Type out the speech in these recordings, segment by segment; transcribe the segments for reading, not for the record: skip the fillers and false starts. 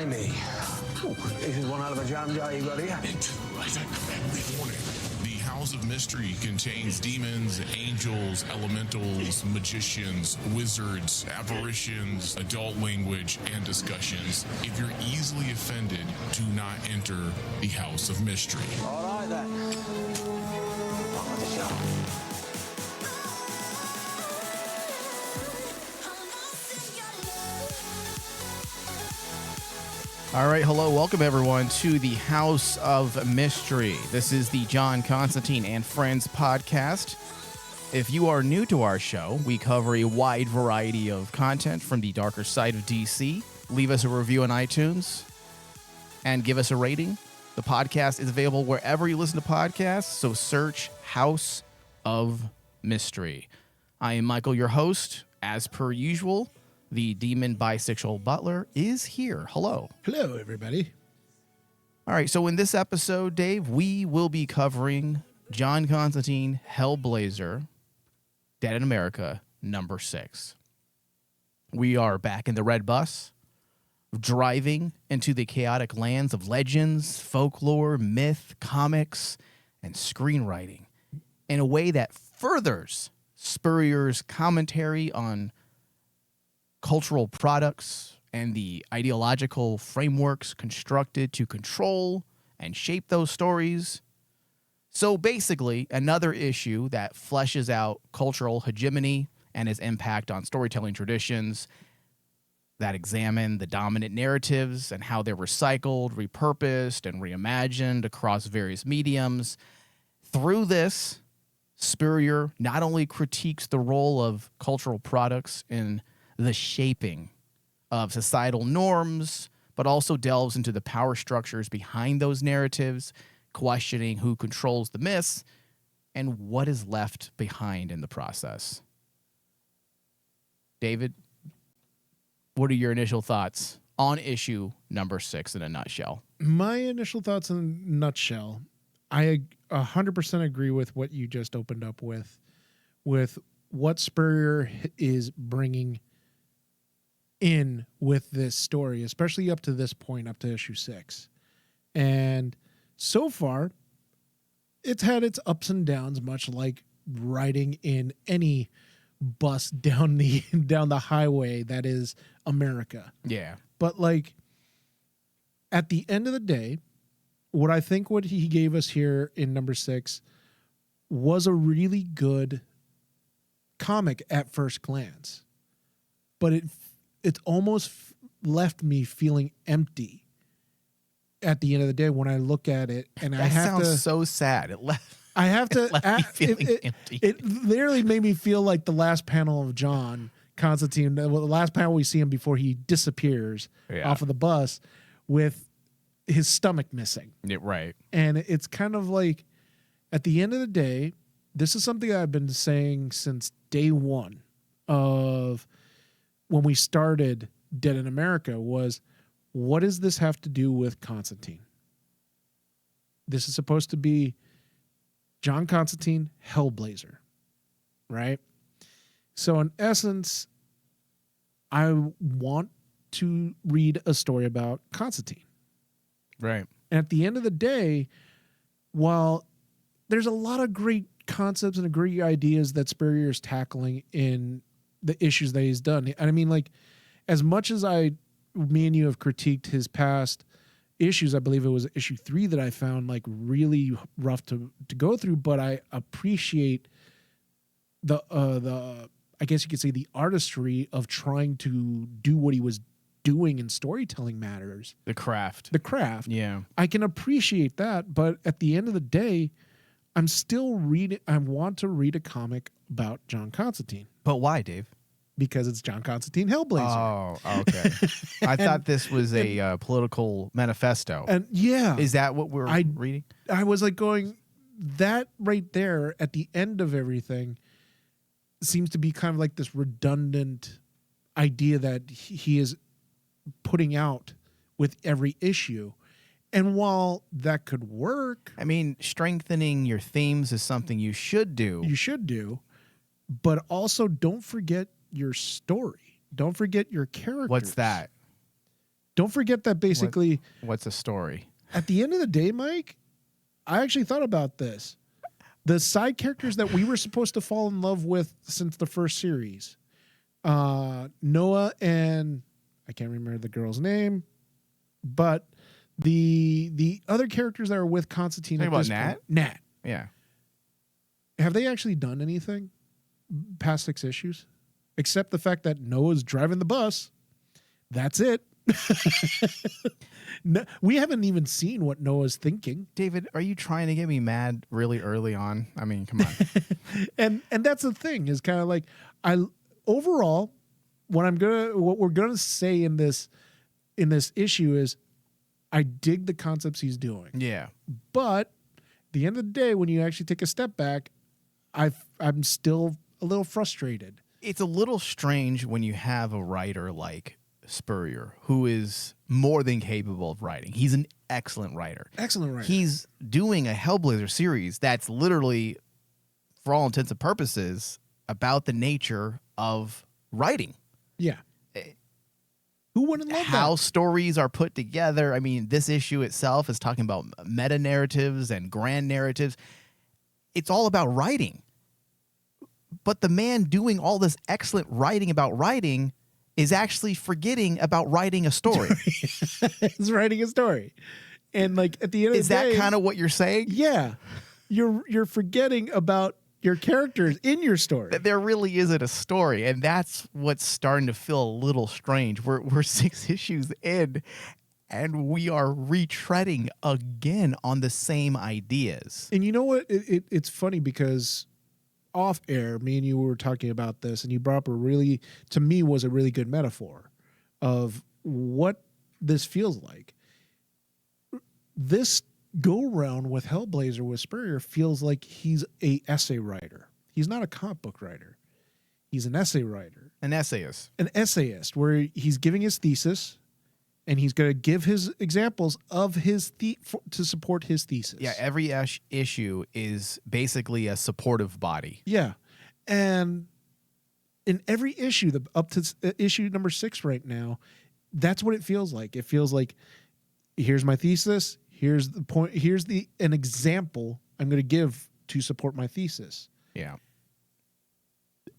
blimey. Ooh, this is one hell of a jam jar you got here. Right, warning. The House of Mystery contains demons, angels, elementals, magicians, wizards, apparitions, adult language, and discussions. If you're easily offended, do not enter the House of Mystery. All right, then. On with the show. All right, hello, welcome everyone to the House of Mystery. This is the John Constantine and Friends podcast. If you are new to our show, we cover a wide variety of content from the darker side of DC. Leave us a review on iTunes and give us a rating. The podcast is available wherever you listen to podcasts, so search House of Mystery. I am Michael, your host. As per usual, the demon bisexual butler is here. Hello. Hello, everybody. All right, so in this episode, Dave, we will be covering John Constantine, Hellblazer, Dead in America, number 6. We are back in the red bus, driving into the chaotic lands of legends, folklore, myth, comics, and screenwriting in a way that furthers Spurrier's commentary on cultural products and the ideological frameworks constructed to control and shape those stories. So basically, another issue that fleshes out cultural hegemony and its impact on storytelling traditions, that examine the dominant narratives and how they're recycled, repurposed, and reimagined across various mediums. Through this, Spurrier not only critiques the role of cultural products in the shaping of societal norms, but also delves into the power structures behind those narratives, questioning who controls the myths and what is left behind in the process. David, what are your initial thoughts on issue number 6 in a nutshell? My initial thoughts in a nutshell, I 100% agree with what you just opened up with what Spurrier is bringing in with this story, especially up to this point, up to issue 6. And so far, it's had its ups and downs, much like riding in any bus down the highway that is America. Yeah. But like at the end of the day, what I think what he gave us here in number 6 was a really good comic at first glance. But it almost left me feeling empty at the end of the day when I look at it, and That I have sounds to. so sad. I have to. It left me feeling empty. It literally made me feel like the last panel of John Constantine, the last panel we see him before he disappears off of the bus, with his stomach missing. Yeah, right. And it's kind of like, at the end of the day, this is something I've been saying since day one of when we started Dead in America was, what does this have to do with Constantine? This is supposed to be John Constantine, Hellblazer, right? So in essence, I want to read a story about Constantine. Right. And at the end of the day, while there's a lot of great concepts and great ideas that Spurrier is tackling in the issues that he's done. I mean, like, as much as me and you have critiqued his past issues, I believe it was issue 3 that I found like really rough to go through, but I appreciate the I guess you could say the artistry of trying to do what he was doing in storytelling matters. The craft. Yeah. I can appreciate that, but at the end of the day, I'm still reading. I want to read a comic about John Constantine. But why, Dave? Because it's John Constantine Hellblazer. Oh, okay. I thought this was a political manifesto. And yeah. Is that what we're reading? I was like going, that right there at the end of everything seems to be kind of like this redundant idea that he is putting out with every issue. And while that could work, I mean, strengthening your themes is something you should do. But also don't forget your story. Don't forget your characters. What's that? Don't forget that basically What's the story? at the end of the day, Mike, I actually thought about this. The side characters that we were supposed to fall in love with since the first series, Noah and I can't remember the girl's name, but the other characters that are with Constantine. Talking about Nat? Nat. Yeah. Have they actually done anything past 6 issues? Except the fact that Noah's driving the bus. That's it. No, we haven't even seen what Noah's thinking. David, are you trying to get me mad really early on? I mean, come on. and that's the thing is kind of like overall what we're gonna say in this issue is I dig the concepts he's doing. Yeah. But at the end of the day, when you actually take a step back, I'm still a little frustrated. It's a little strange when you have a writer like Spurrier, who is more than capable of writing. He's an excellent writer. Excellent writer. He's doing a Hellblazer series that's literally, for all intents and purposes, about the nature of writing. Yeah. Who wouldn't love How that? stories are put together. I mean, this issue itself is talking about meta narratives and grand narratives. It's all about writing. But the man doing all this excellent writing about writing is actually forgetting about writing a story. He's writing a story. And like at the end of Is the day, that kind of what you're saying? yeah. You're forgetting about your characters in your story. That there really isn't a story, and that's what's starting to feel a little strange. We're 6 issues in, and we are retreading again on the same ideas. And you know what? It's funny because off air, me and you were talking about this, and you brought up to me, was a really good metaphor of what this feels like. This go round with Hellblazer with Spurrier feels like he's a essay writer. He's not a comic book writer. He's an essay writer. An essayist. An essayist where he's giving his thesis and he's going to give his examples of his to support his thesis. Yeah, every issue is basically a supportive body. Yeah. And in every issue, up to issue number 6 right now, that's what it feels like. It feels like, here's my thesis. Here's the point. Here's an example I'm going to give to support my thesis. Yeah.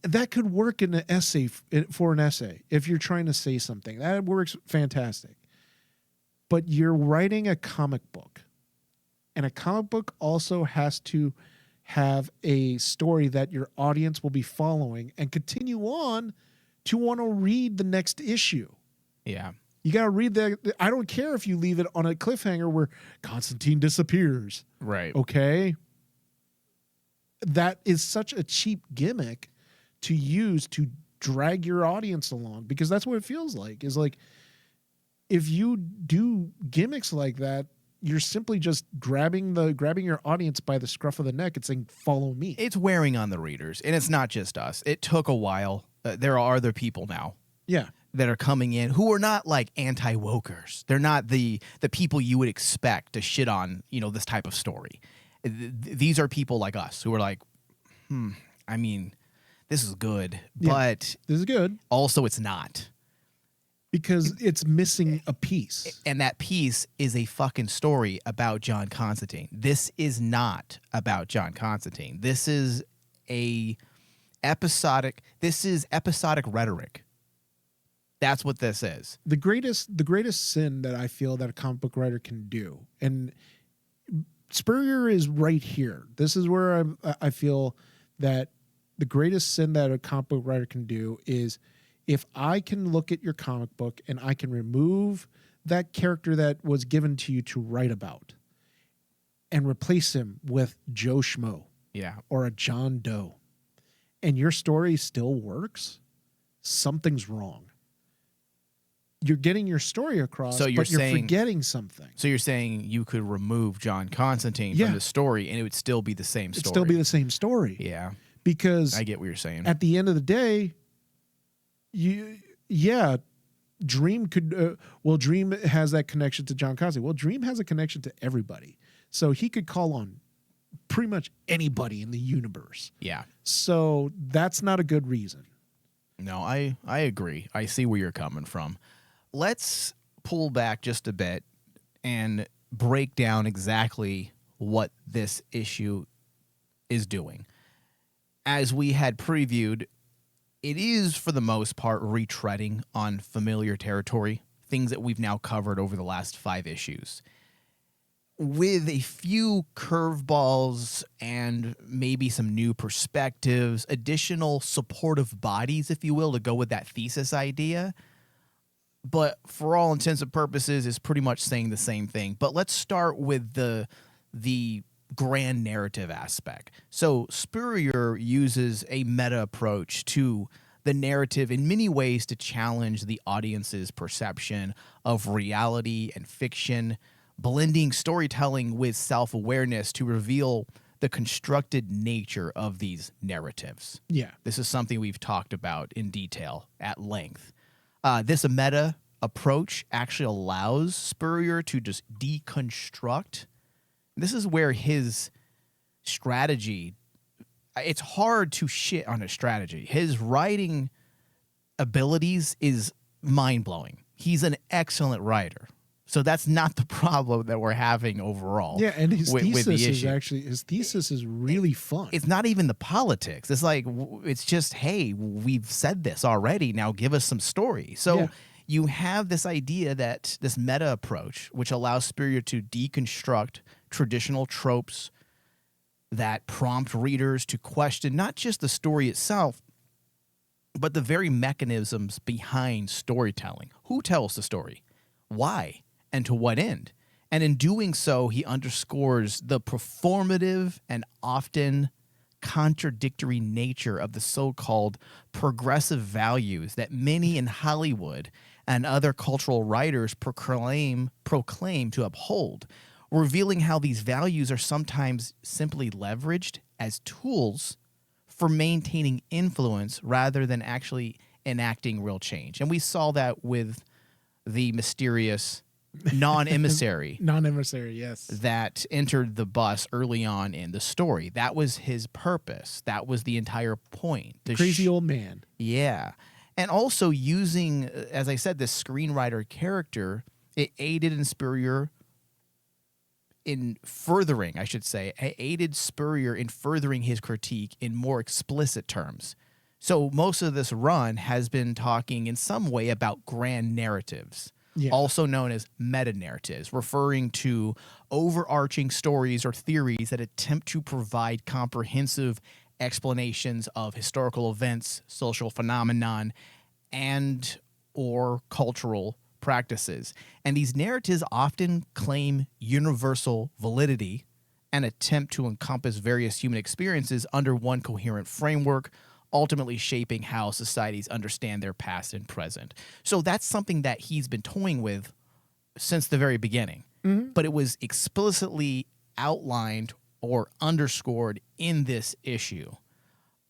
That could work in an essay for an essay. If you're trying to say something, that works fantastic. But you're writing a comic book, and a comic book also has to have a story that your audience will be following and continue on to want to read the next issue. Yeah. You got to read that. I don't care if you leave it on a cliffhanger where Constantine disappears. Right. Okay. That is such a cheap gimmick to use to drag your audience along, because that's what it feels like. Is like, if you do gimmicks like that, you're simply just grabbing your audience by the scruff of the neck and saying, follow me. It's wearing on the readers, and it's not just us. It took a while. There are other people now. Yeah. That are coming in who are not like anti-wokers. They're not the people you would expect to shit on, this type of story. These are people like us who are like, I mean, this is good, but this is good. Also it's not. Because it's missing a piece. And that piece is a fucking story about John Constantine. This is not about John Constantine. This is episodic rhetoric. That's what this is. The greatest sin that I feel that a comic book writer can do, and Spurrier is right here. This is where I feel that the greatest sin that a comic book writer can do is, if I can look at your comic book and I can remove that character that was given to you to write about and replace him with Joe Schmo. Yeah. Or a John Doe, and your story still works, something's wrong. You're getting your story across, but you're forgetting something. So you're saying you could remove John Constantine from the story and it would still be the same story. It'd still be the same story. Yeah. Because I get what you're saying. At the end of the day, Dream could, Dream has that connection to John Constantine. Well, Dream has a connection to everybody. So he could call on pretty much anybody in the universe. Yeah. So that's not a good reason. No, I agree. I see where you're coming from. Let's pull back just a bit and break down exactly what this issue is doing. As we had previewed, it is, for the most part, retreading on familiar territory, things that we've now covered over the last 5 issues, with a few curveballs and maybe some new perspectives, additional supportive bodies, if you will, to go with that thesis idea. But for all intents and purposes, is pretty much saying the same thing. But let's start with the grand narrative aspect. So Spurrier uses a meta approach to the narrative in many ways to challenge the audience's perception of reality and fiction, blending storytelling with self-awareness to reveal the constructed nature of these narratives. Yeah. This is something we've talked about in detail at length. This meta approach actually allows Spurrier to just deconstruct. This is where his strategy, it's hard to shit on his strategy. His writing abilities is mind-blowing. He's an excellent writer. So that's not the problem that we're having overall. Yeah, and his with the thesis is issue. actually, his thesis is really fun. It's not even the politics. It's like, it's just, hey, we've said this already. Now give us some story. So Yeah. you have this idea that this meta approach, which allows Spurrier to deconstruct traditional tropes that prompt readers to question not just the story itself, but the very mechanisms behind storytelling. Who tells the story? Why? And to what end? And in doing so, he underscores the performative and often contradictory nature of the so-called progressive values that many in Hollywood and other cultural writers proclaim to uphold, revealing how these values are sometimes simply leveraged as tools for maintaining influence rather than actually enacting real change. And we saw that with the mysterious non-emissary Non-emissary, yes. that entered the bus early on in the story. That was his purpose. That was the entire point. The Crazy old man. Yeah. And also using, as I said, this screenwriter character, it aided in Spurrier in furthering, I should say, it aided Spurrier in furthering his critique in more explicit terms. So most of this run has been talking in some way about grand narratives, also known as meta-narratives, referring to overarching stories or theories that attempt to provide comprehensive explanations of historical events, social phenomenon, and or cultural practices. And these narratives often claim universal validity and attempt to encompass various human experiences under one coherent framework, ultimately shaping how societies understand their past and present. So that's something that he's been toying with since the very beginning. But it was explicitly outlined or underscored in this issue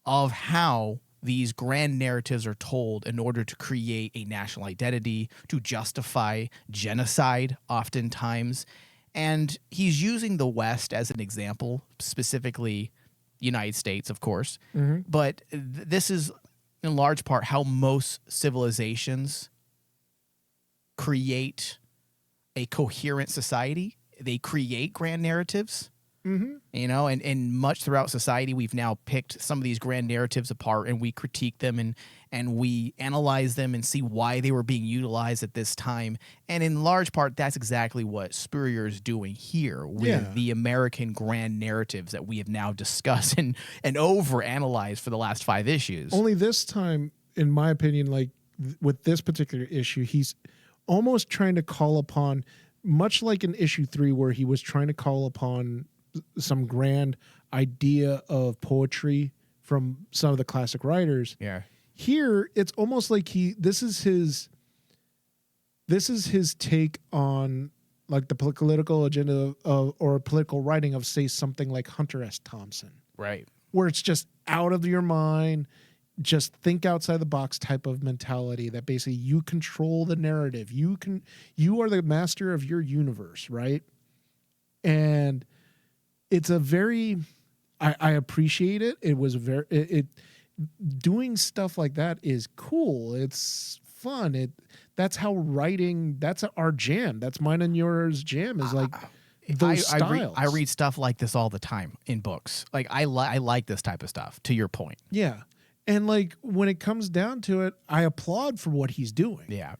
of how these grand narratives are told in order to create a national identity, to justify genocide oftentimes. And he's using the West as an example, specifically United States, of course. But this is in large part how most civilizations create a coherent society. They create grand narratives, you know, and much throughout society, we've now picked some of these grand narratives apart and we critique them and we analyze them and see why they were being utilized at this time. And in large part, that's exactly what Spurrier is doing here with the American grand narratives that we have now discussed and over-analyzed for the last 5 issues. Only this time, in my opinion, like with this particular issue, he's almost trying to call upon, much like in issue 3 where he was trying to call upon some grand idea of poetry from some of the classic writers. Yeah. Here, it's almost like this is his take on like the political agenda of, or political writing of, say, something like Hunter S. Thompson. Right. Where it's just out of your mind, just think outside the box type of mentality that basically you control the narrative. You are the master of your universe, right? And it's a very, I appreciate it. It was doing stuff like that is cool. It's fun. That's how writing. That's our jam. That's mine and yours jam. Is like those styles. I read stuff like this all the time in books. Like I like this type of stuff. To your point. Yeah, and like when it comes down to it, I applaud for what he's doing. Yeah.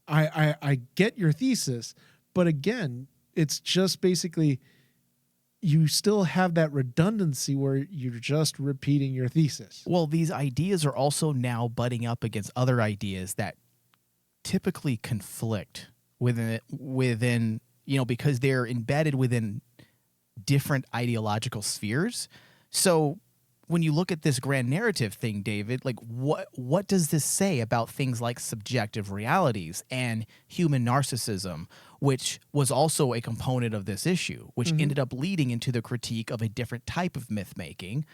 I get your thesis, but again, it's just basically you still have that redundancy where you're just repeating your thesis. Well, these ideas are also now butting up against other ideas that typically conflict within because they're embedded within different ideological spheres. So when you look at this grand narrative thing, David, like what does this say about things like subjective realities and human narcissism, which was also a component of this issue, which ended up leading into the critique of a different type of myth making.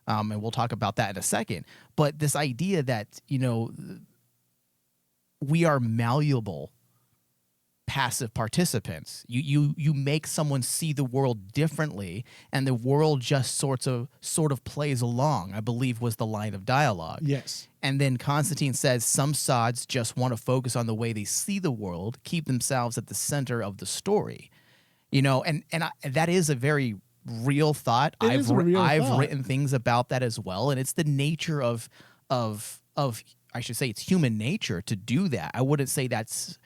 And we'll talk about that in a second. But this idea that, we are malleable passive participants. You make someone see the world differently, and the world just sort of plays along, I believe was the line of dialogue. Yes. And then Constantine says some sods just want to focus on the way they see the world, keep themselves at the center of the story. That is a very real thought. I've written things about that as well, and it's the nature of I should say it's human nature to do that. I wouldn't say that's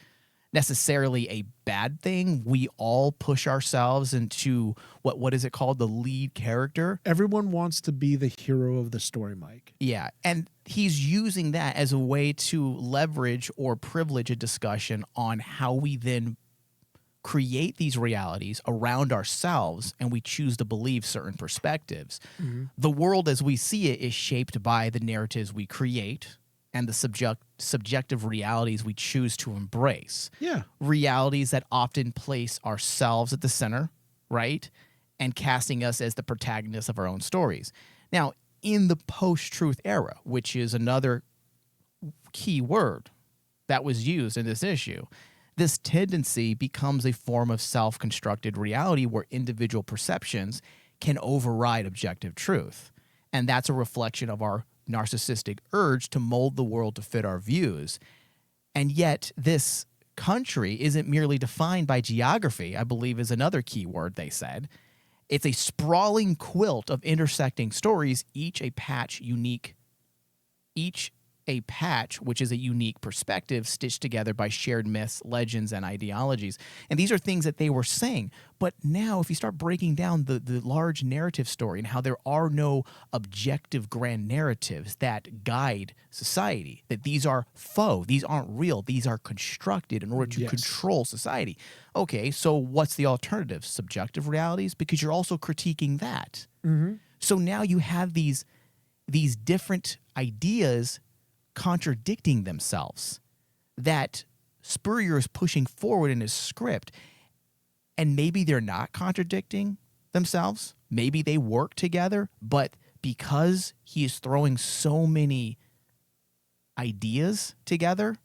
necessarily a bad thing. We all push ourselves into what is it called? The lead character. Everyone wants to be the hero of the story, Mike. Yeah. And he's using that as a way to leverage or privilege a discussion on how we then create these realities around ourselves, and we choose to believe certain perspectives. The world as we see it is shaped by the narratives we create and the subjective realities we choose to embrace. Yeah. Realities that often place ourselves at the center, right? And casting us as the protagonists of our own stories. Now, in the post-truth era, which is another key word that was used in this issue, this tendency becomes a form of self-constructed reality where individual perceptions can override objective truth. And that's a reflection of our narcissistic urge to mold the world to fit our views. And yet this country isn't merely defined by geography, I believe is another key word they said. It's a sprawling quilt of intersecting stories, each a patch which is a unique perspective stitched together by shared myths, legends, and ideologies. And these are things that they were saying. But now if you start breaking down the large narrative story and how there are no objective grand narratives that guide society, that these are faux, these aren't real, these are constructed in order to control society. Okay, so what's the alternative? Subjective realities? Because you're also critiquing that. So now you have these different ideas contradicting themselves that Spurrier is pushing forward in his script. And maybe they're not contradicting themselves. Maybe they work together, but because he is throwing so many ideas together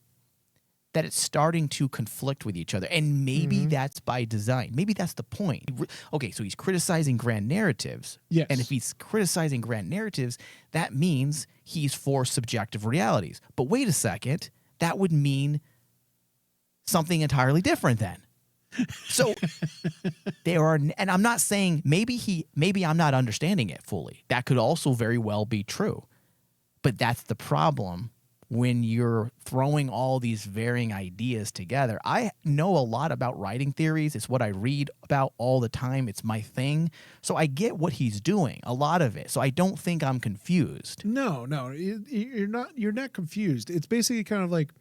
that it's starting to conflict with each other. And maybe that's by design. Maybe that's the point. Okay, so he's criticizing grand narratives. Yes. And if he's criticizing grand narratives, that means he's for subjective realities. But wait a second, that would mean something entirely different then. So there are, and I'm not saying maybe I'm not understanding it fully. That could also very well be true. But that's the problem when you're throwing all these varying ideas together. I know a lot about writing theories. It's what I read about all the time. It's my thing. So I get what he's doing, a lot of it. So I don't think I'm confused. No, you're not. You're not confused. It's basically kind of like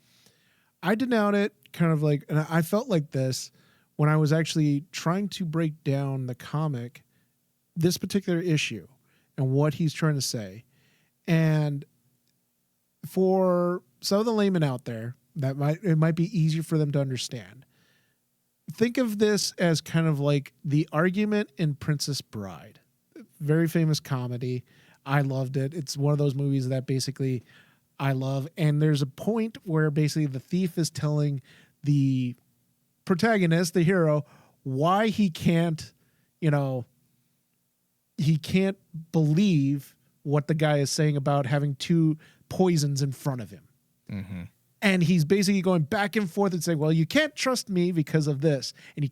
I denote it kind of like, and I felt like this when I was actually trying to break down the comic, this particular issue and what he's trying to say. And for some of the laymen out there, it might be easier for them to understand. Think of this as kind of like the argument in Princess Bride. Very famous comedy. I loved it. It's one of those movies that basically I love. And there's a point where basically the thief is telling the protagonist, the hero, why he can't believe what the guy is saying about having two poisons in front of him. And he's basically going back and forth and saying, well, you can't trust me because of this. And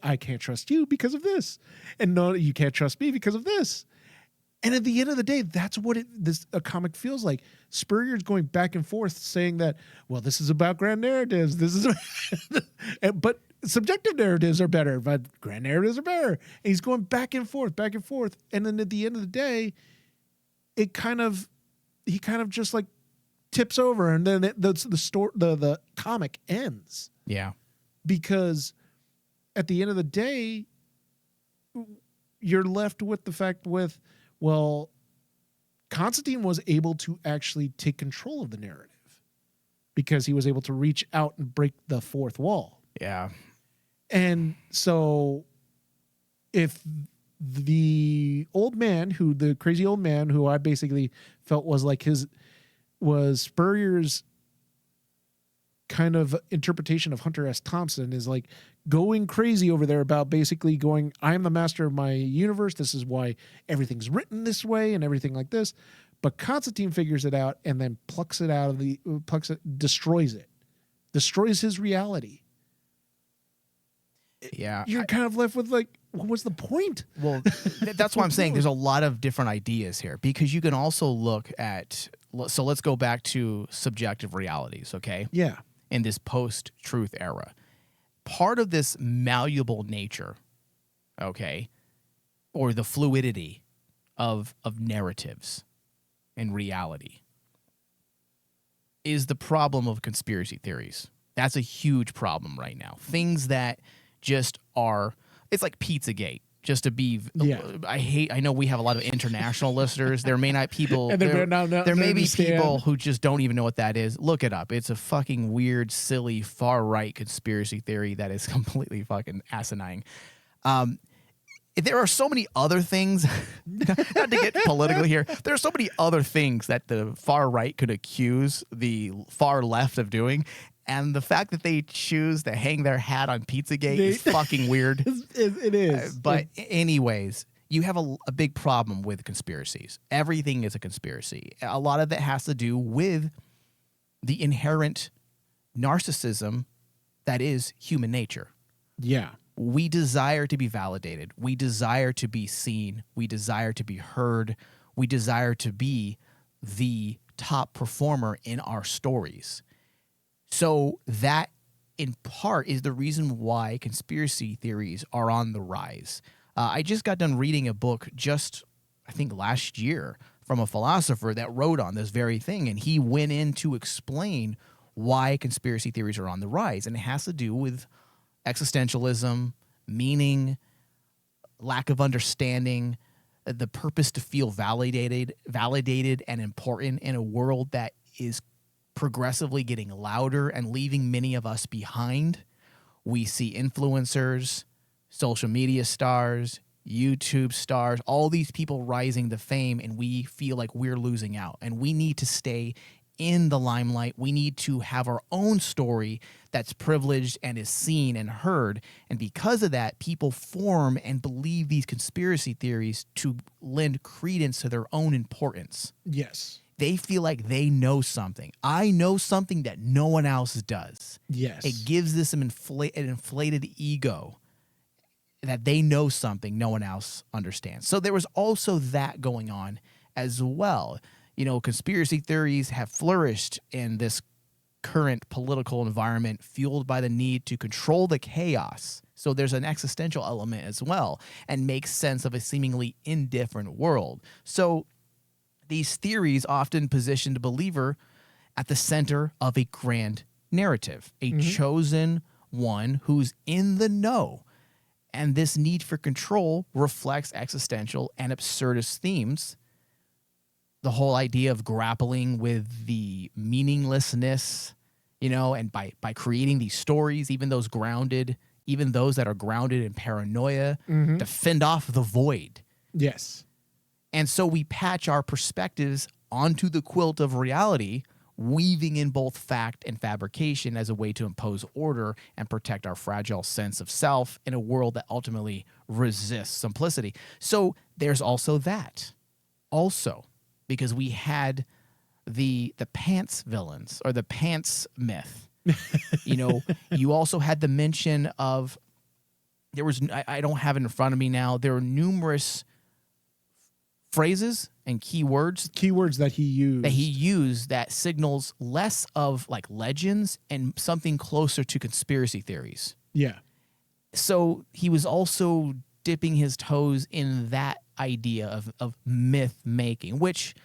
I can't trust you because of this. And no, you can't trust me because of this. And at the end of the day, that's what a comic feels like. Spurrier's going back and forth saying that, well, this is about grand narratives. This is, but subjective narratives are better, but grand narratives are better. And he's going back and forth, back and forth. And then at the end of the day, he kind of just like tips over, and then the comic ends. Yeah. Because at the end of the day, you're left with the fact well, Constantine was able to actually take control of the narrative because he was able to reach out and break the fourth wall. Yeah. And so if the crazy old man who I basically felt was Spurrier's kind of interpretation of Hunter S. Thompson, is like going crazy over there about basically going, I am the master of my universe. This is why everything's written this way and everything like this. But Constantine figures it out and then destroys his reality. Yeah. You're kind of left with like, what was the point? Well, that's why I'm saying there's a lot of different ideas here, because you can also look at, so let's go back to subjective realities, okay? Yeah. In this post-truth era. Part of this malleable nature, okay, or the fluidity of narratives and reality is the problem of conspiracy theories. That's a huge problem right now. Things that just are, it's like Pizzagate. Just to be, I know we have a lot of international listeners. There may not people, and there may be people who just don't even know what that is. Look it up. It's a fucking weird, silly, far right conspiracy theory that is completely fucking asinine. There are so many other things, not to get political here, there are so many other things that the far right could accuse the far left of doing. And the fact that they choose to hang their hat on Pizzagate is fucking weird. It is. But anyways, you have a big problem with conspiracies. Everything is a conspiracy. A lot of it has to do with the inherent narcissism that is human nature. Yeah. We desire to be validated. We desire to be seen. We desire to be heard. We desire to be the top performer in our stories. So that, in part, is the reason why conspiracy theories are on the rise. I just got done reading a book I think last year, from a philosopher that wrote on this very thing, and he went in to explain why conspiracy theories are on the rise, and it has to do with existentialism, meaning, lack of understanding, the purpose to feel validated and important in a world that is progressively getting louder and leaving many of us behind. We see influencers, social media stars, YouTube stars, all these people rising to fame, and we feel like we're losing out. And we need to stay in the limelight. We need to have our own story that's privileged and is seen and heard. And because of that, people form and believe these conspiracy theories to lend credence to their own importance. Yes. They feel like they know something. I know something that no one else does. Yes. It gives this an inflated ego that they know something no one else understands. So there was also that going on as well. You know, conspiracy theories have flourished in this current political environment fueled by the need to control the chaos. So there's an existential element as well, and make sense of a seemingly indifferent world. So these theories often position the believer at the center of a grand narrative, a chosen one who's in the know. And this need for control reflects existential and absurdist themes. The whole idea of grappling with the meaninglessness, you know, and by creating these stories, even those that are grounded in paranoia, to fend off the void. Yes. And so we patch our perspectives onto the quilt of reality, weaving in both fact and fabrication as a way to impose order and protect our fragile sense of self in a world that ultimately resists simplicity. So there's also that. Also, because we had the pants villains or the pants myth. You also had the mention of there was I don't have it in front of me now. There were numerous phrases and keywords that he used that signals less of like legends and something closer to conspiracy theories. Yeah. So he was also dipping his toes in that idea of myth making, which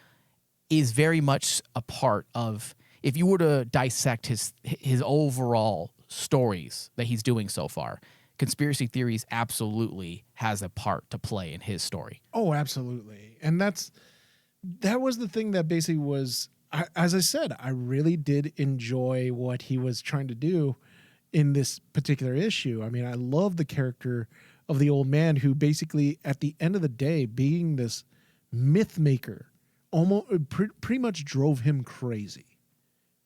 is very much a part of, if you were to dissect his overall stories that he's doing so far, conspiracy theories absolutely has a part to play in his story. Oh, absolutely. And that was the thing that basically was, as I said, I really did enjoy what he was trying to do in this particular issue. I mean, I love the character of the old man who basically, at the end of the day, being this myth maker, almost pretty much drove him crazy,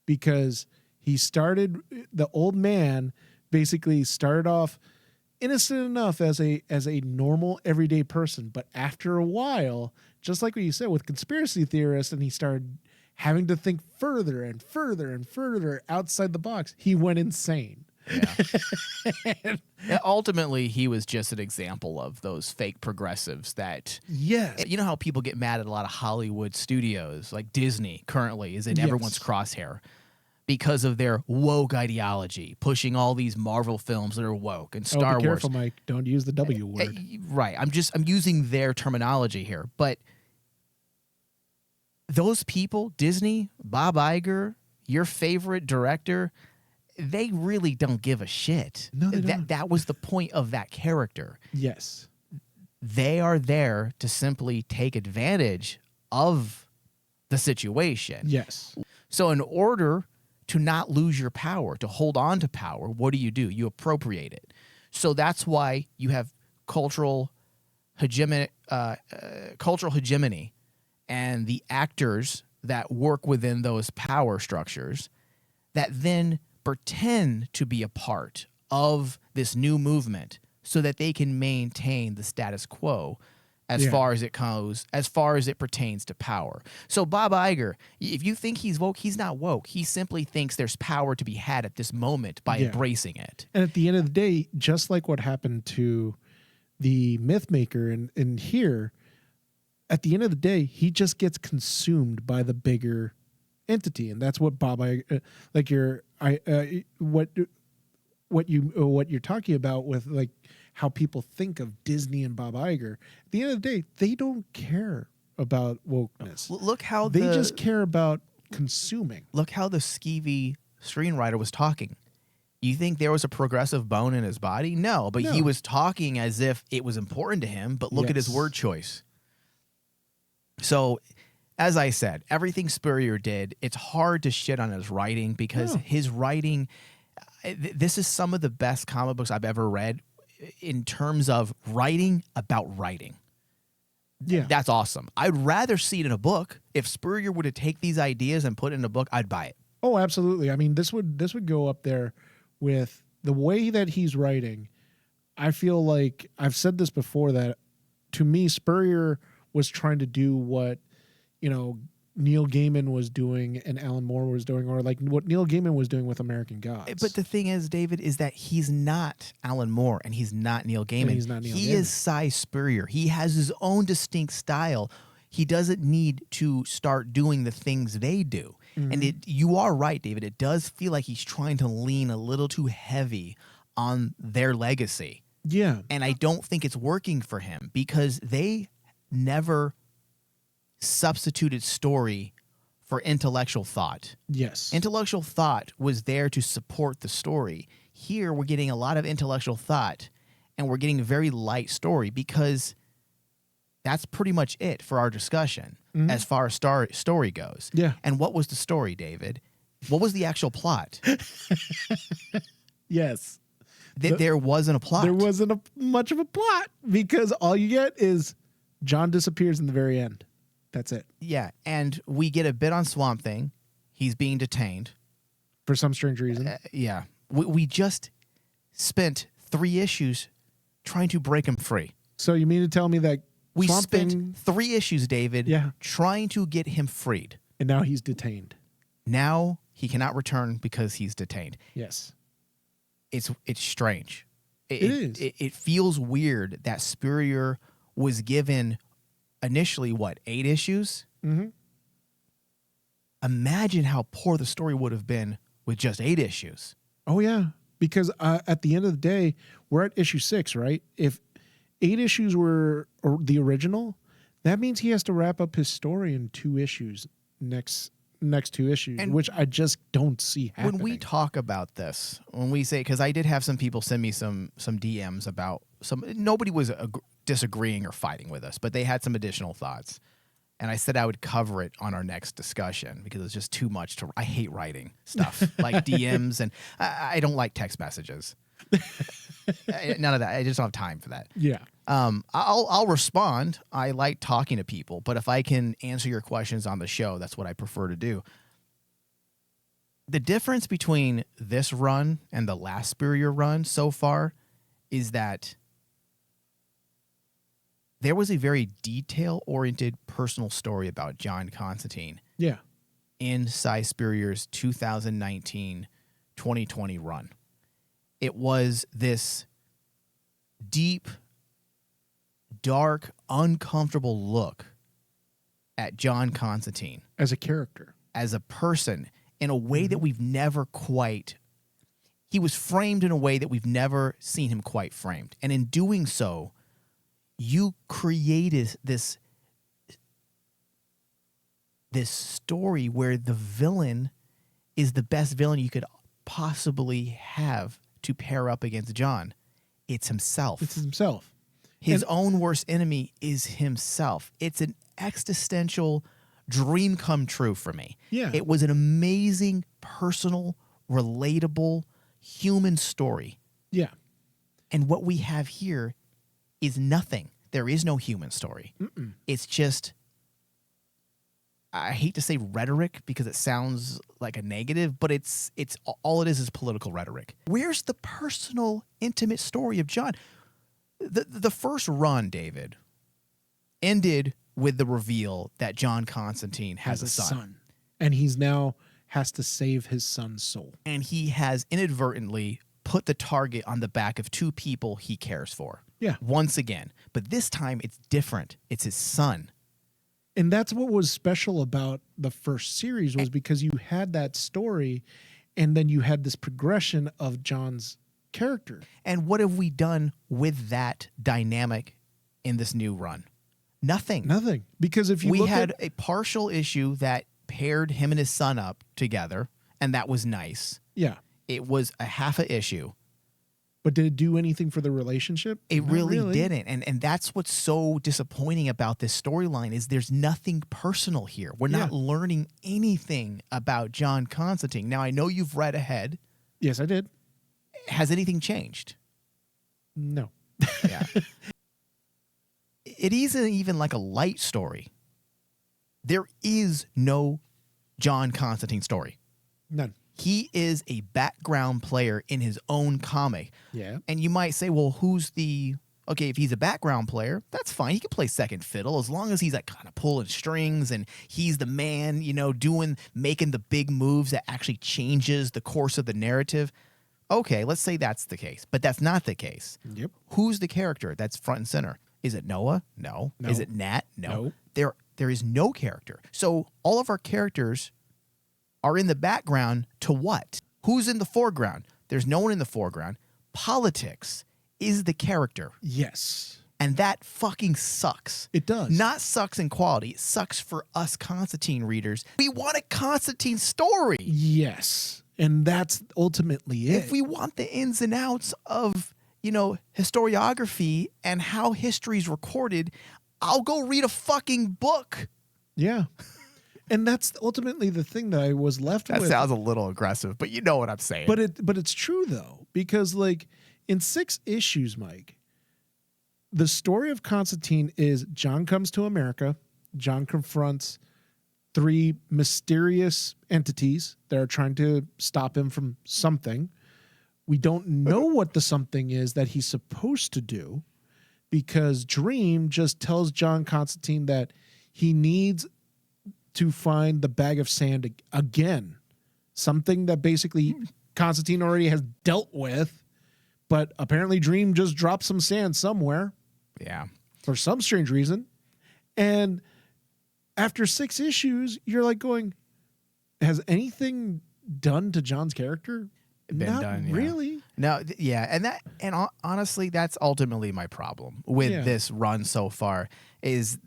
because the old man basically started off innocent enough as a normal everyday person, but after a while, just like what you said with conspiracy theorists, and he started having to think further and further and further outside the box, he went insane. Yeah. Yeah, ultimately, he was just an example of those fake progressives that, yes, you know how people get mad at a lot of Hollywood studios, like Disney currently is in everyone's crosshair because of their woke ideology, pushing all these Marvel films that are woke and Star Wars. Be careful, Mike. Don't use the W word. Right. I'm using their terminology here, but those people, Disney, Bob Iger, your favorite director, they really don't give a shit. No, they don't. That was the point of that character. Yes. They are there to simply take advantage of the situation. Yes. So in order to not lose your power, to hold on to power, what do? You appropriate it. So that's why you have cultural hegemony, and the actors that work within those power structures that then pretend to be a part of this new movement so that they can maintain the status quo as far as it goes, as far as it pertains to power. So Bob Iger, if you think he's woke, he's not woke. He simply thinks there's power to be had at this moment by embracing it. And at the end of the day, just like what happened to the myth maker in here, at the end of the day, he just gets consumed by the bigger entity, and that's what Bob Iger, what you're talking about with like how people think of Disney and Bob Iger. At the end of the day, they don't care about wokeness. Look how they just care about consuming. Look how the skeevy screenwriter was talking. You think there was a progressive bone in his body? No, but he was talking as if it was important to him, but look at his word choice. So, as I said, everything Spurrier did, it's hard to shit on his writing because his writing, this is some of the best comic books I've ever read in terms of writing about writing. Yeah. That's awesome. I'd rather see it in a book. If Spurrier were to take these ideas and put it in a book, I'd buy it. Oh, absolutely. I mean, this would go up there with the way that he's writing. I feel like I've said this before that to me, Spurrier was trying to do what, Neil Gaiman was doing and Alan Moore was doing, or like what Neil Gaiman was doing with American Gods. But the thing is, David, is that he's not Alan Moore and he's not Neil Gaiman. He is Cy Spurrier. He has his own distinct style. He doesn't need to start doing the things they do. Mm-hmm. And you are right, David. It does feel like he's trying to lean a little too heavy on their legacy. Yeah. And I don't think it's working for him because they never substituted story for intellectual thought. Yes. Intellectual thought was there to support the story. Here, we're getting a lot of intellectual thought, and we're getting a very light story because that's pretty much it for our discussion as far as story goes. Yeah. And what was the story, David? What was the actual plot? Yes. There wasn't a plot. There wasn't much of a plot because all you get is John disappears in the very end. That's it. Yeah, and we get a bit on Swamp Thing. He's being detained. For some strange reason. Yeah. We just spent 3 issues trying to break him free. So you mean to tell me that we Swamp spent Thing... 3 issues, David, trying to get him freed. And now he's detained. Now he cannot return because he's detained. Yes. It's strange. It is. It feels weird that Spurrier was given initially, 8 issues? Mm-hmm. Imagine how poor the story would have been with just 8 issues. Oh, yeah. Because at the end of the day, we're at issue 6, right? If 8 issues were the original, that means he has to wrap up his story in 2 issues next 2 issues, And which I just don't see happening. When we talk about this, when we say, because I did have some people send me some DMs about nobody was disagreeing or fighting with us, but they had some additional thoughts. And I said I would cover it on our next discussion because it's just too much I hate writing stuff like DMs, and I don't like text messages. None of that. I just don't have time for that. Yeah. I'll respond. I like talking to people, but if I can answer your questions on the show, that's what I prefer to do. The difference between this run and the last Spurrier run so far is that there was a very detail-oriented personal story about John Constantine Yeah. in Cy Spurrier's 2019-2020 run. It was this deep, dark, uncomfortable look at John Constantine As a character. as a person in a way that we've never quite... He was framed in a way that we've never seen him quite framed. And in doing so, you created this story where the villain is the best villain you could possibly have to pair up against John. It's himself. It's himself. His own worst enemy is himself. It's an existential dream come true for me. Yeah. It was an amazing, personal, relatable, human story. Yeah. And what we have here is nothing. There is no human story. Mm-mm. It's just, I hate to say rhetoric because it sounds like a negative, but it's all it is political rhetoric. Where's the personal, intimate story of John? The first run, David, ended with the reveal that John Constantine has a son. And he's now has to save his son's soul. And he has inadvertently put the target on the back of 2 people he cares for. Yeah. Once again. But this time it's different. It's his son. And that's what was special about the first series was because you had that story and then you had this progression of John's character. And what have we done with that dynamic in this new run? Nothing. Nothing. Because if you We look had at a partial issue that paired him and his son up together, and that was nice. yeah, It was a half a issue. but did it do anything for the relationship? It Not really didn't. And that's what's so disappointing about this storyline is there's nothing personal here. We're not learning anything about John Constantine. Now, I know you've read ahead. Yes, I did. Has anything changed? No. Yeah. It isn't even like a light story. There is no John Constantine story. None. He is a background player in his own comic. Yeah. And you might say, well, okay, if he's a background player, that's fine. He can play second fiddle as long as he's like kind of pulling strings and he's the man, making the big moves that actually changes the course of the narrative. Okay, let's say that's the case, but that's not the case. Yep. Who's the character that's front and center? Is it Noah? No. No. Is it Nat? No. No. There is no character. So all of our characters are in the background to what? Who's in the foreground? There's no one in the foreground. Politics is the character. Yes. And that fucking sucks. It does. Not sucks in quality. It sucks for us Constantine readers. We want a Constantine story. Yes. And that's ultimately it. If we want the ins and outs of, historiography and how history is recorded, I'll go read a fucking book. Yeah. And that's ultimately the thing that I was left with. That sounds a little aggressive, but you know what I'm saying. But it's true though, because like in 6 issues, Mike, the story of Constantine is John comes to America. John confronts 3 mysterious entities that are trying to stop him from something. We don't know what the something is that he's supposed to do because Dream just tells John Constantine that he needs to find the bag of sand again, something that basically Constantine already has dealt with, but apparently Dream just dropped some sand somewhere. Yeah. For some strange reason. And after 6 issues, you're like going, has anything done to John's character? Not done, yeah. really. No, honestly, that's ultimately my problem with this run so far is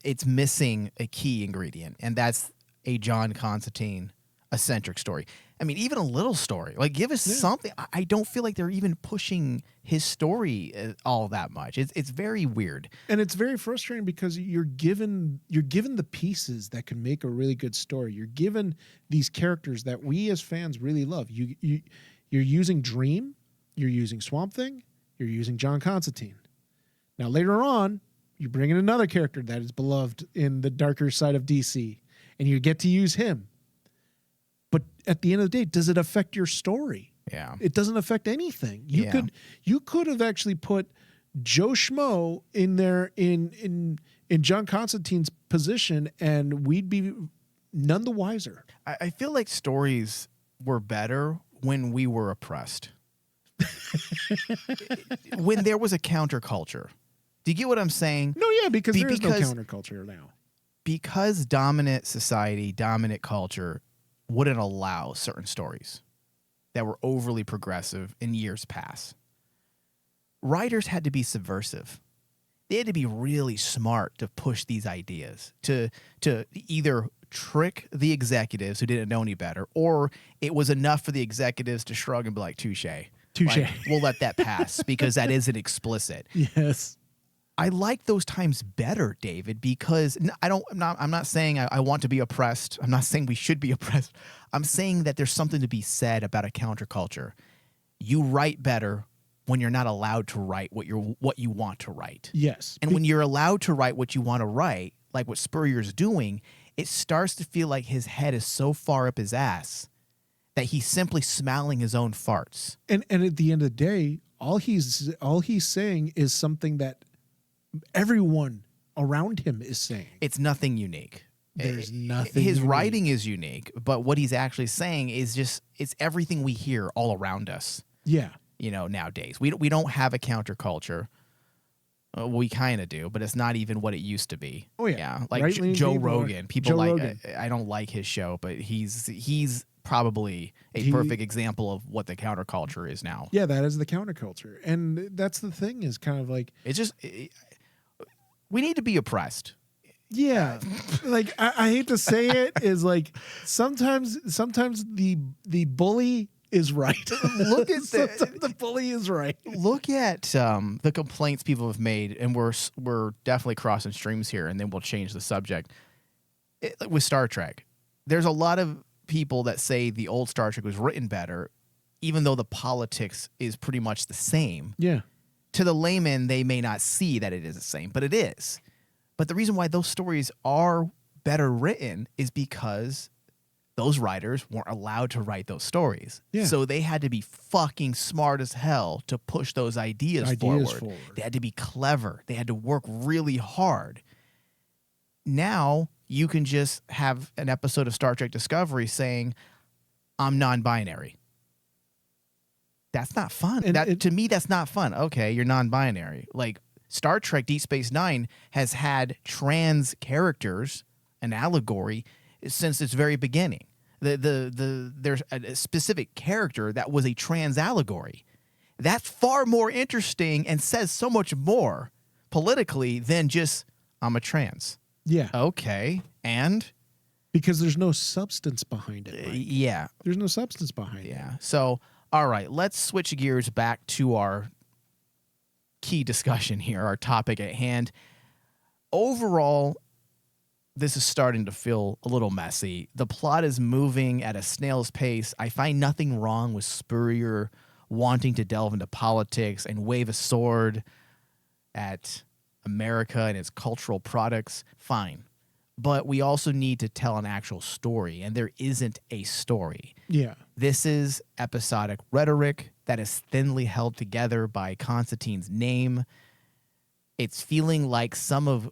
it's missing a key ingredient, and that's a John Constantine eccentric story. I mean, even a little story. Like, give us something. I don't feel like they're even pushing his story all that much. It's very weird. And it's very frustrating because you're given the pieces that can make a really good story. You're given these characters that we as fans really love. You're using Dream, you're using Swamp Thing, you're using John Constantine. Now later on, you bring in another character that is beloved in the darker side of DC, and you get to use him. But at the end of the day, does it affect your story? Yeah. It doesn't affect anything. You could have actually put Joe Schmo in there in John Constantine's position, and we'd be none the wiser. I feel like stories were better when we were oppressed. When there was a counterculture. Do you get what I'm saying? No, yeah, because there is no counterculture now. Because dominant society, dominant culture wouldn't allow certain stories that were overly progressive in years past. Writers had to be subversive. They had to be really smart to push these ideas, to either trick the executives who didn't know any better, or it was enough for the executives to shrug and be like, touche. Like, we'll let that pass because that isn't explicit. Yes. I like those times better, David, because I'm not saying I want to be oppressed. I'm not saying we should be oppressed. I'm saying that there's something to be said about a counterculture. You write better when you're not allowed to write what you want to write. Yes. And when you're allowed to write what you want to write, like what Spurrier's doing, it starts to feel like his head is so far up his ass that he's simply smelling his own farts. And at the end of the day, all he's saying is something that everyone around him is saying. It's nothing unique. There's nothing. His writing is unique, but what he's actually saying is just it's everything we hear all around us. Yeah. Nowadays we don't have a counterculture. We kind of do, but it's not even what it used to be. Oh yeah. Like Joe Rogan. People Rogan. I don't like his show, but he's probably a perfect example of what the counterculture is now. Yeah, that is the counterculture, and that's the thing is kind of like it's just. We need to be oppressed. Yeah. Like I hate to say it is like sometimes the bully is right. Look at the bully is right. Look at the complaints people have made, and we're definitely crossing streams here, and then we'll change the subject. With Star Trek, there's a lot of people that say the old Star Trek was written better, even though the politics is pretty much the same. Yeah. To the layman, they may not see that it is the same, but it is. But the reason why those stories are better written is because those writers weren't allowed to write those stories. Yeah. So they had to be fucking smart as hell to push those ideas forward. They had to be clever. They had to work really hard. Now you can just have an episode of Star Trek Discovery saying, I'm non-binary. That's not fun. To me, that's not fun. Okay, you're non-binary. Like Star Trek Deep Space Nine has had trans characters, an allegory, since its very beginning. There's a specific character that was a trans allegory. That's far more interesting and says so much more politically than just I'm a trans. Yeah. Okay, and because there's no substance behind it. Right? Yeah. There's no substance behind it. Yeah. So. All right, let's switch gears back to our key discussion here, our topic at hand. Overall, this is starting to feel a little messy. The plot is moving at a snail's pace. I find nothing wrong with Spurrier wanting to delve into politics and wave a sword at America and its cultural products. Fine. But we also need to tell an actual story, and there isn't a story. Yeah. This is episodic rhetoric that is thinly held together by Constantine's name. It's feeling like some of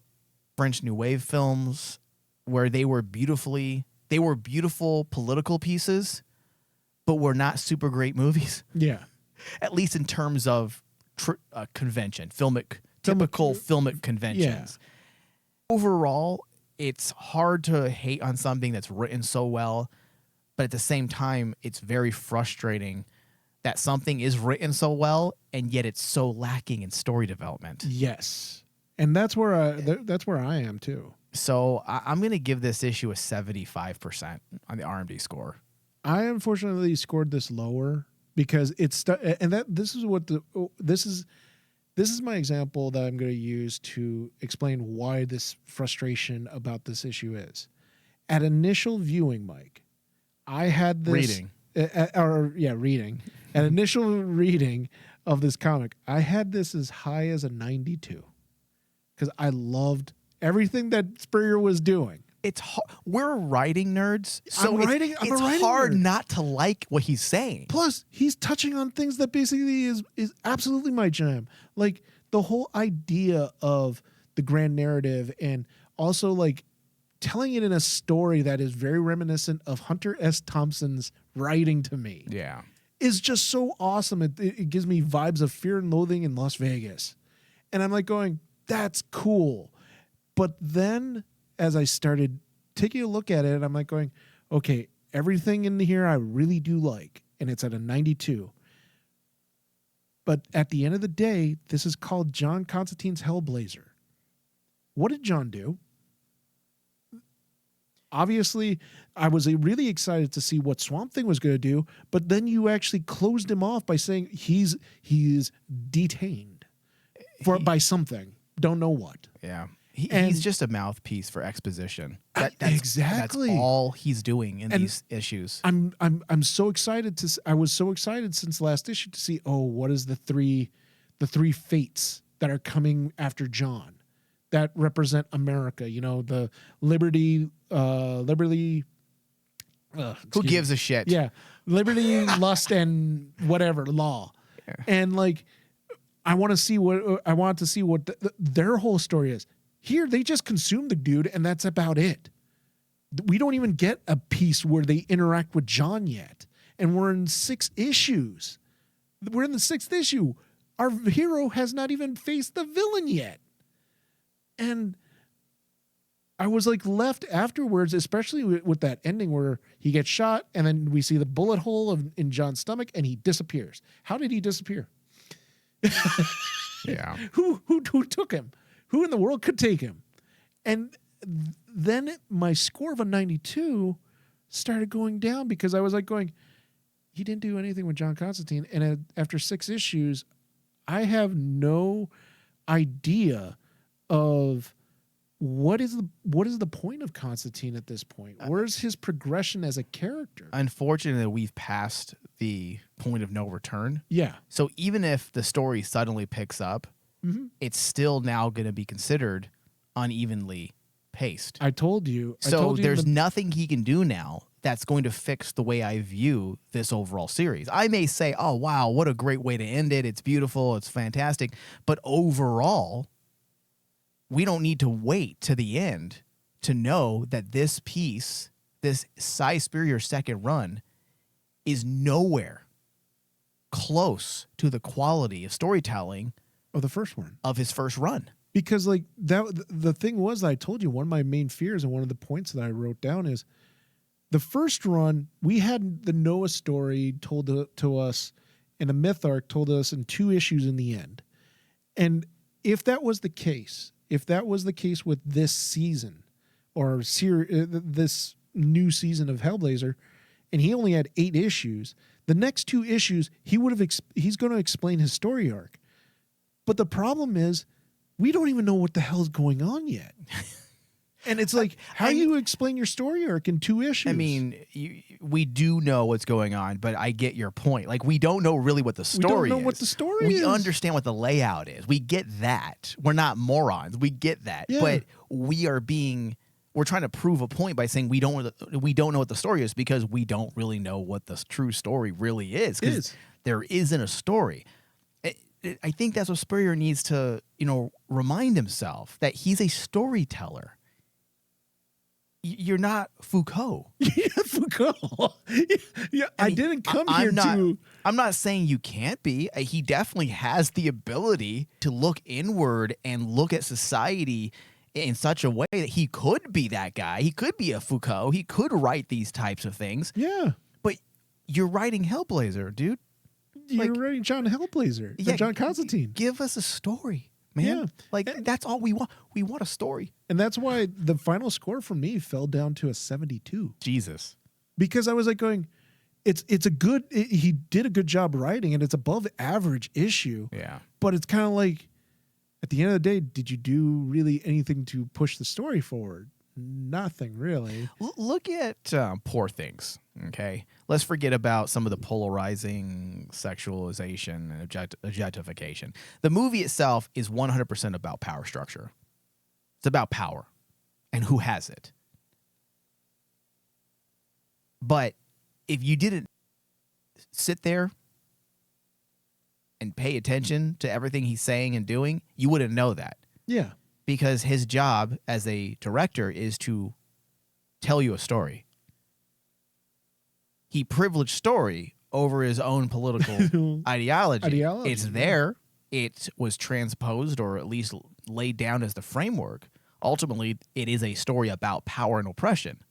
French New Wave films where they were beautiful political pieces, but were not super great movies. Yeah. At least in terms of convention, typical filmic conventions. Yeah. Overall, it's hard to hate on something that's written so well, but at the same time, it's very frustrating that something is written so well and yet it's so lacking in story development. Yes, and that's where I am too. So I'm going to give this issue a 75% on the RMD score. I unfortunately scored this lower because this is my example that I'm going to use to explain why this frustration about this issue is. At initial viewing, Mike, I had this reading. Reading. At initial reading of this comic, I had this as high as a 92 because I loved everything that Spurrier was doing. It's we're writing nerds, so it's hard not to like what he's saying. Plus, he's touching on things that basically is absolutely my jam, like the whole idea of the grand narrative, and also like telling it in a story that is very reminiscent of Hunter S. Thompson's writing to me. Yeah, is just so awesome. It gives me vibes of Fear and Loathing in Las Vegas, and I'm like going, that's cool. But then, as I started taking a look at it, I'm like going, okay, everything in here I really do like, and it's at a 92. But at the end of the day, this is called John Constantine's Hellblazer. What did John do? Obviously, I was really excited to see what Swamp Thing was going to do, but then you actually closed him off by saying he is detained by something. Don't know what. Yeah. He's just a mouthpiece for exposition. Exactly. That's all he's doing in these issues. I'm so excited I was so excited since last issue to see, what is the three fates that are coming after John that represent America, the liberty who gives a shit? Yeah. Liberty, lust, and whatever law. Yeah. And like I want to see what their whole story is. Here, they just consume the dude, and that's about it. We don't even get a piece where they interact with John yet. And we're in 6 issues. We're in the 6th issue. Our hero has not even faced the villain yet. And I was like left afterwards, especially with that ending where he gets shot, and then we see the bullet hole in John's stomach, and he disappears. How did he disappear? Yeah. Who took him? Who in the world could take him? And then my score of a 92 started going down because I was like going, he didn't do anything with John Constantine. And after 6 issues, I have no idea of what is the point of Constantine at this point? Where's his progression as a character? Unfortunately, we've passed the point of no return. Yeah. So even if the story suddenly picks up, it's still now going to be considered unevenly paced. I told you. There's nothing he can do now that's going to fix the way I view this overall series. I may say, oh, wow, what a great way to end it. It's beautiful. It's fantastic. But overall, we don't need to wait to the end to know that this piece, this Cy Spurrier second run, is nowhere close to the quality of storytelling of the first one, of his first run. Because like that, the thing was, I told you, one of my main fears and one of the points that I wrote down is the first run, we had the Noah story told to us, and a myth arc told us in 2 issues in the end. And if that was the case with this season or this new season of Hellblazer, and he only had 8 issues, the next 2 issues, he's going to explain his story arc. But the problem is, we don't even know what the hell's going on yet. And it's like, how do you explain your story arc in 2 issues? I mean, we do know what's going on, but I get your point. Like, we don't know really what the story is. We don't know what the story is. We understand what the layout is. We get that. We're not morons. We get that. Yeah. But we're trying to prove a point by saying we don't know what the story is because we don't really know what the true story really is. Because there isn't a story. I think that's what Spurrier needs to, remind himself, that he's a storyteller. You're not Foucault. Yeah, Foucault. Yeah, I didn't come here to. I'm not saying you can't be. He definitely has the ability to look inward and look at society in such a way that he could be that guy. He could be a Foucault. He could write these types of things. Yeah. But you're writing Hellblazer, dude. You're writing John Hellblazer. Yeah, John Constantine. Give us a story, man. Yeah. Like, that's all we want. We want a story. And that's why the final score for me fell down to a 72. Jesus. Because I was like going, it's a good, he did a good job writing, and it's above average issue. Yeah. But it's kind of like, at the end of the day, did you do really anything to push the story forward? Nothing really. Look at Poor Things, okay? Let's forget about some of the polarizing sexualization and objectification. The movie itself is 100% about power structure. It's about power and who has it. But if you didn't sit there and pay attention to everything he's saying and doing, you wouldn't know that. Yeah. Because his job as a director is to tell you a story. He privileged story over his own political ideology. It's there. It was transposed, or at least laid down as the framework. Ultimately, it is a story about power and oppression.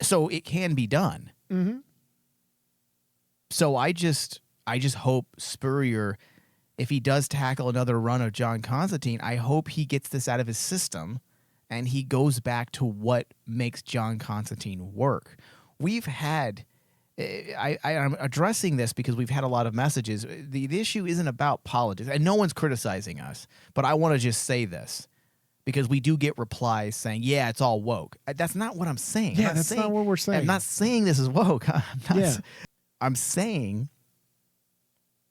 So it can be done. Mm-hmm. So I just hope Spurrier, if he does tackle another run of John Constantine, I hope he gets this out of his system and he goes back to what makes John Constantine work. We've had, I'm addressing this because we've had a lot of messages. The issue isn't about politics, and no one's criticizing us, but I want to just say this because we do get replies saying, yeah, it's all woke. That's not what I'm saying. Yeah, that's not what we're saying. I'm not saying this is woke. I'm saying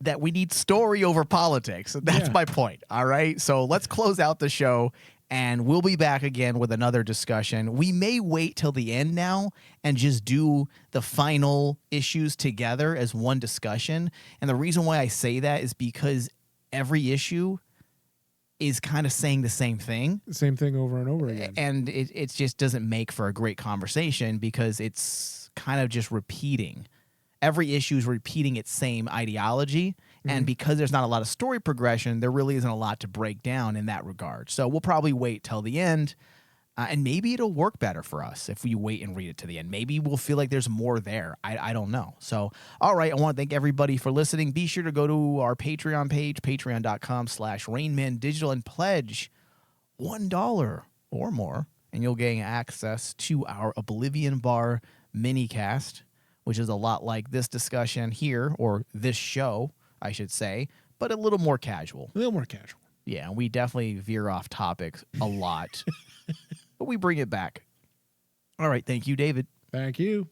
that we need story over politics. That's my point. All right. So let's close out the show and we'll be back again with another discussion. We may wait till the end now and just do the final issues together as one discussion. And the reason why I say that is because every issue is kind of saying the same thing. Same thing over and over again. And it just doesn't make for a great conversation because it's kind of just repeating. Every issue is repeating its same ideology, and because there's not a lot of story progression, there really isn't a lot to break down in that regard. So we'll probably wait till the end, and maybe it'll work better for us if we wait and read it to the end. Maybe we'll feel like there's more there. I don't know. So, all right, I want to thank everybody for listening. Be sure to go to our Patreon page, patreon.com/RainmanDigital, and pledge $1 or more, and you'll gain access to our Oblivion Bar minicast, which is a lot like this discussion here, or this show, I should say, but a little more casual. A little more casual. Yeah, we definitely veer off topic a lot, but we bring it back. All right, thank you, David. Thank you.